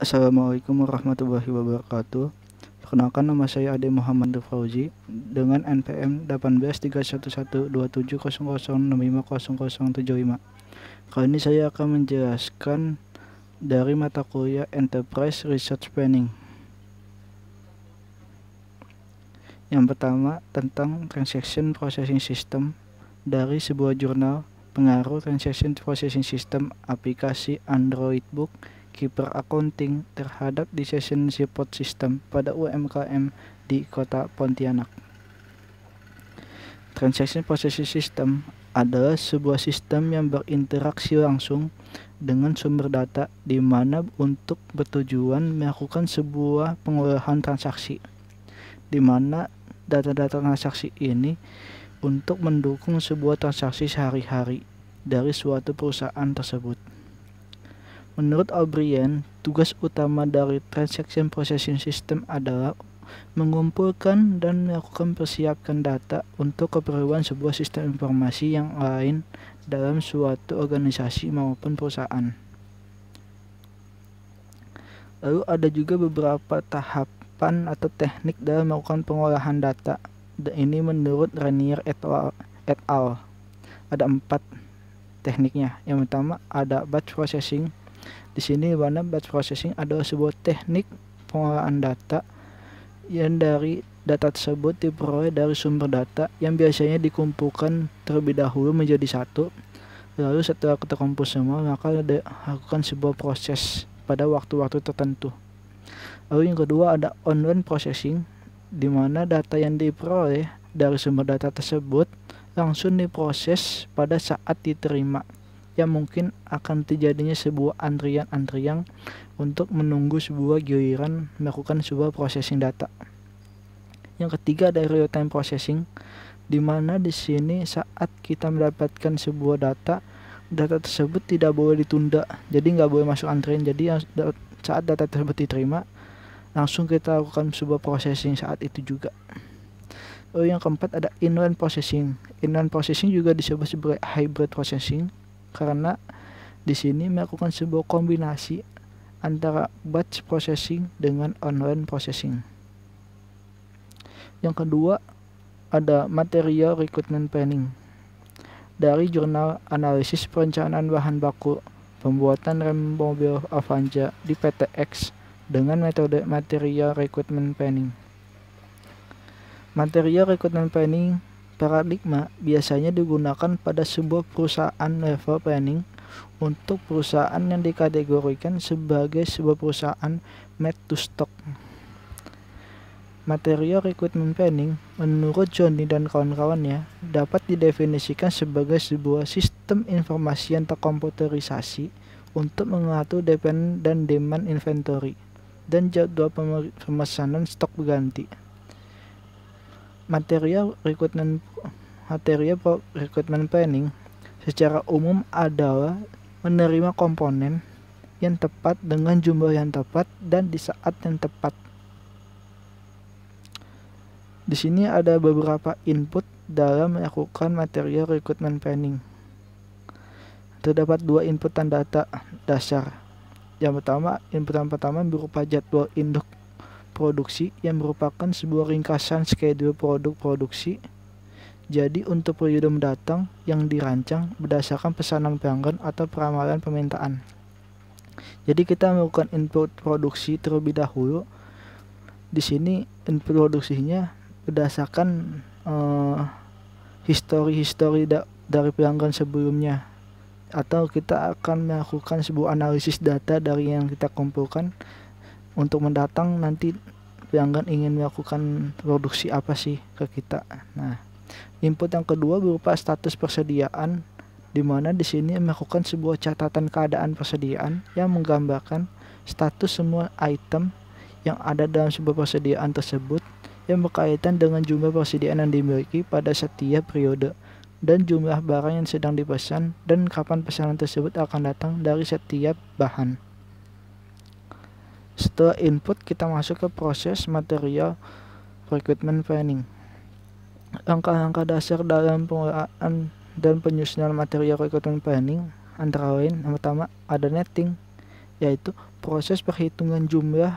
Assalamualaikum warahmatullahi wabarakatuh. Perkenalkan, nama saya Ade Muhammad Fauzi dengan NPM 1831127006500075. Kali ini saya akan menjelaskan dari mata kuliah Enterprise Research Planning. Yang pertama, tentang Transaction Processing System dari sebuah jurnal pengaruh Transaction Processing System aplikasi Android Book Keeper Accounting terhadap Decision Support System pada UMKM di Kota Pontianak. Transaction Processing System adalah sebuah sistem yang berinteraksi langsung dengan sumber data di mana untuk bertujuan melakukan sebuah pengolahan transaksi, di mana data-data transaksi ini untuk mendukung sebuah transaksi sehari-hari dari suatu perusahaan tersebut. Menurut O'Brien, tugas utama dari Transaction Processing System adalah mengumpulkan dan melakukan persiapkan data untuk keperluan sebuah sistem informasi yang lain dalam suatu organisasi maupun perusahaan. Lalu ada juga beberapa tahapan atau teknik dalam melakukan pengolahan data. Dan ini menurut Ranier et al. Ada 4 tekniknya. Yang pertama ada batch processing. Di sini mana batch processing adalah sebuah teknik pengolahan data yang dari data tersebut diperoleh dari sumber data yang biasanya dikumpulkan terlebih dahulu menjadi satu. Lalu setelah terkumpul semua, maka dilakukan sebuah proses pada waktu-waktu tertentu. Lalu yang kedua ada online processing, di mana data yang diperoleh dari sumber data tersebut langsung diproses pada saat diterima, yang mungkin akan terjadinya sebuah antrian-antrian untuk menunggu sebuah giliran melakukan sebuah processing data. Yang ketiga ada real-time processing, di mana di sini saat kita mendapatkan sebuah data tersebut tidak boleh ditunda, jadi nggak boleh masuk antrian. Jadi saat data tersebut diterima, langsung kita lakukan sebuah processing saat itu juga. Lalu yang keempat ada inline processing. Inline processing juga disebut sebagai hybrid processing, karena di sini melakukan sebuah kombinasi antara batch processing dengan online processing. Yang kedua ada material recruitment planning dari jurnal analisis perencanaan bahan baku pembuatan rem mobil Avanza di PTX dengan metode material recruitment planning. Material recruitment planning paradigma biasanya digunakan pada sebuah perusahaan level planning untuk perusahaan yang dikategorikan sebagai sebuah perusahaan made to stock. Material recruitment planning menurut Johnny dan kawan-kawannya dapat didefinisikan sebagai sebuah sistem informasi yang terkomputerisasi untuk mengatur dan demand inventory dan jadwal pemesanan stok berganti. Material recruitment planning secara umum adalah menerima komponen yang tepat dengan jumlah yang tepat dan di saat yang tepat. Di sini ada beberapa input dalam melakukan material recruitment planning. Terdapat 2 inputan data dasar. Yang pertama berupa jadwal induk produksi yang merupakan sebuah ringkasan schedule produk produksi. Jadi untuk periode mendatang yang dirancang berdasarkan pesanan pelanggan atau peramalan permintaan. Jadi kita melakukan input produksi terlebih dahulu. Di sini input produksinya berdasarkan histori dari pelanggan sebelumnya, atau kita akan melakukan sebuah analisis data dari yang kita kumpulkan untuk mendatang nanti pelanggan ingin melakukan produksi apa sih ke kita. Nah, input yang kedua berupa status persediaan, di mana di sini melakukan sebuah catatan keadaan persediaan yang menggambarkan status semua item yang ada dalam sebuah persediaan tersebut yang berkaitan dengan jumlah persediaan yang dimiliki pada setiap periode dan jumlah barang yang sedang dipesan dan kapan pesanan tersebut akan datang dari setiap bahan. Setelah input, kita masuk ke proses material recruitment planning. Langkah-langkah dasar dalam pengolahan dan penyusunan material recruitment planning antara lain, yang pertama ada netting, yaitu proses perhitungan jumlah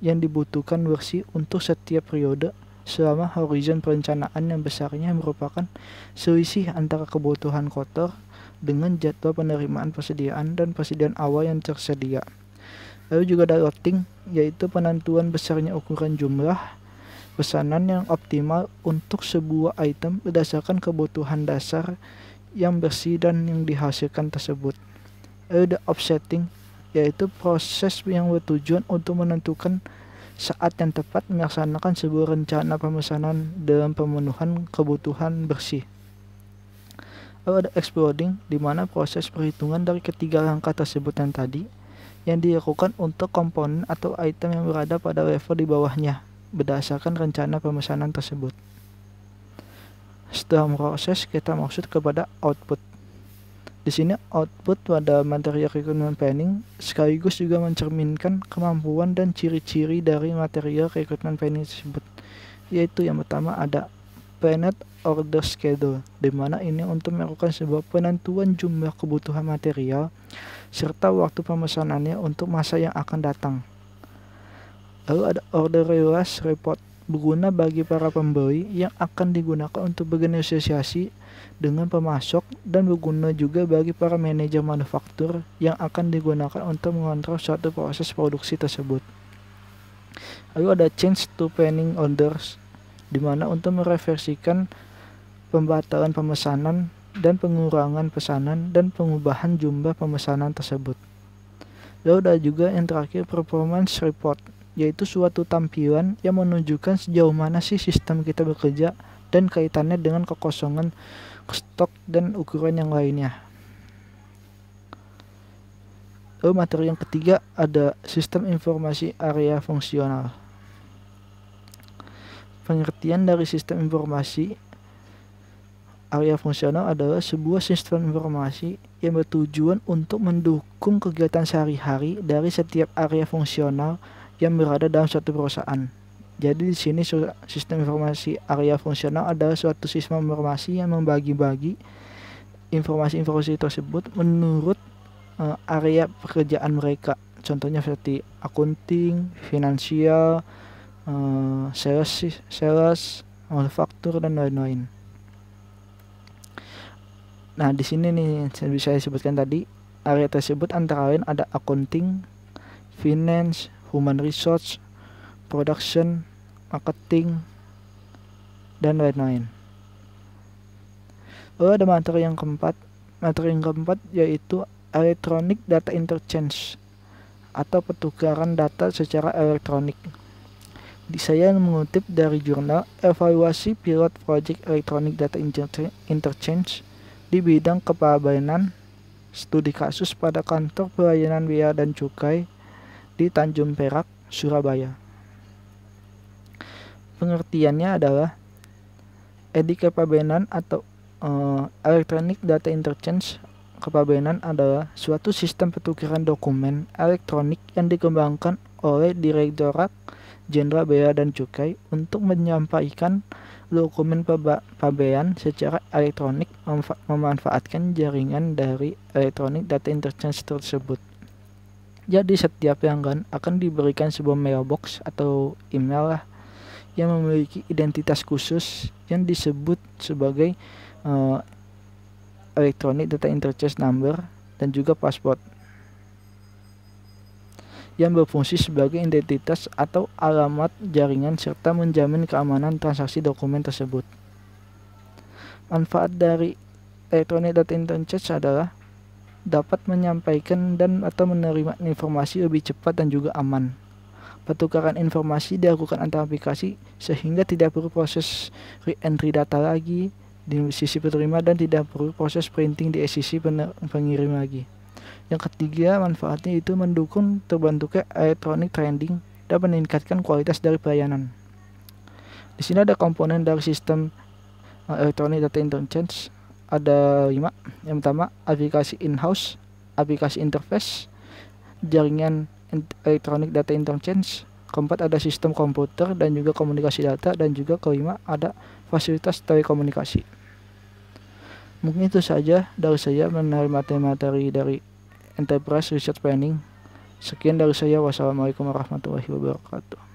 yang dibutuhkan bersih untuk setiap periode selama horizon perencanaan yang besarnya merupakan selisih antara kebutuhan kotor dengan jadwal penerimaan persediaan dan persediaan awal yang tersedia. Lalu juga ada loading, yaitu penentuan besarnya ukuran jumlah pesanan yang optimal untuk sebuah item berdasarkan kebutuhan dasar yang bersih dan yang dihasilkan tersebut. Lalu ada offsetting, yaitu proses yang bertujuan untuk menentukan saat yang tepat melaksanakan sebuah rencana pemesanan dalam pemenuhan kebutuhan bersih. Lalu ada exploding, di mana proses perhitungan dari ketiga langkah tersebut yang tadi yang dilakukan untuk komponen atau item yang berada pada level di bawahnya berdasarkan rencana pemesanan tersebut. Setelah proses, kita maksud kepada output. Di sini output pada materi recruitment planning sekaligus juga mencerminkan kemampuan dan ciri-ciri dari material recruitment planning tersebut. Yaitu yang pertama ada planned order schedule, di mana ini untuk melakukan sebuah penentuan jumlah kebutuhan material serta waktu pemesanannya untuk masa yang akan datang. Lalu ada order release report, berguna bagi para pembeli yang akan digunakan untuk bernegosiasi dengan pemasok dan berguna juga bagi para manajer manufaktur yang akan digunakan untuk mengontrol suatu proses produksi tersebut. Lalu ada change to planning orders, di mana untuk mereversikan pembatalan pemesanan dan pengurangan pesanan dan pengubahan jumlah pemesanan tersebut. Lalu ada juga yang terakhir performance report, yaitu suatu tampilan yang menunjukkan sejauh mana sih sistem kita bekerja dan kaitannya dengan kekosongan stok dan ukuran yang lainnya. Lalu materi yang ketiga ada sistem informasi area fungsional. Pengertian dari sistem informasi area fungsional adalah sebuah sistem informasi yang bertujuan untuk mendukung kegiatan sehari-hari dari setiap area fungsional yang berada dalam suatu perusahaan. Jadi di sini sistem informasi area fungsional adalah suatu sistem informasi yang membagi-bagi informasi-informasi tersebut menurut area pekerjaan mereka. Contohnya seperti accounting, finansial, sales, manufaktur dan lain-lain. Nah, di sini nih bisa disebutkan tadi area tersebut antara lain ada accounting, finance, human resource, production, marketing, dan lain-lain. Lalu ada materi yang keempat. Materi yang keempat yaitu electronic data interchange atau pertukaran data secara elektronik. Saya mengutip dari jurnal Evaluasi Pilot Project Electronic Data Interchange di bidang kepabeanan, studi kasus pada kantor pelayanan bea dan cukai di Tanjung Perak, Surabaya. Pengertiannya adalah kepabeanan atau electronic data interchange. Kepabeanan adalah suatu sistem pertukaran dokumen elektronik yang dikembangkan oleh Direktorat Jenderal Bea dan Cukai untuk menyampaikan dokumen pabean secara elektronik memanfaatkan jaringan dari electronic data interchange tersebut. Jadi setiap pelanggan akan diberikan sebuah mailbox atau email yang memiliki identitas khusus yang disebut sebagai electronic data interchange number dan juga password yang berfungsi sebagai identitas atau alamat jaringan serta menjamin keamanan transaksi dokumen tersebut. Manfaat dari electronic data interchange adalah dapat menyampaikan dan atau menerima informasi lebih cepat dan juga aman. Pertukaran informasi dilakukan antar aplikasi sehingga tidak perlu proses re-entry data lagi di sisi penerima dan tidak perlu proses printing di sisi pengirim lagi. Yang ketiga, manfaatnya itu mendukung terbentuknya electronic trading dan meningkatkan kualitas dari pelayanan. Di sini ada komponen dari sistem electronic data interchange, ada 5. Yang pertama, aplikasi in-house, aplikasi interface, jaringan electronic data interchange. Keempat, ada sistem komputer dan juga komunikasi data, dan juga kelima ada fasilitas telekomunikasi. Mungkin itu saja dari saya mengenai materi-materi dari Enterprise Research Planning. Sekian dari saya. Wassalamualaikum warahmatullahi wabarakatuh.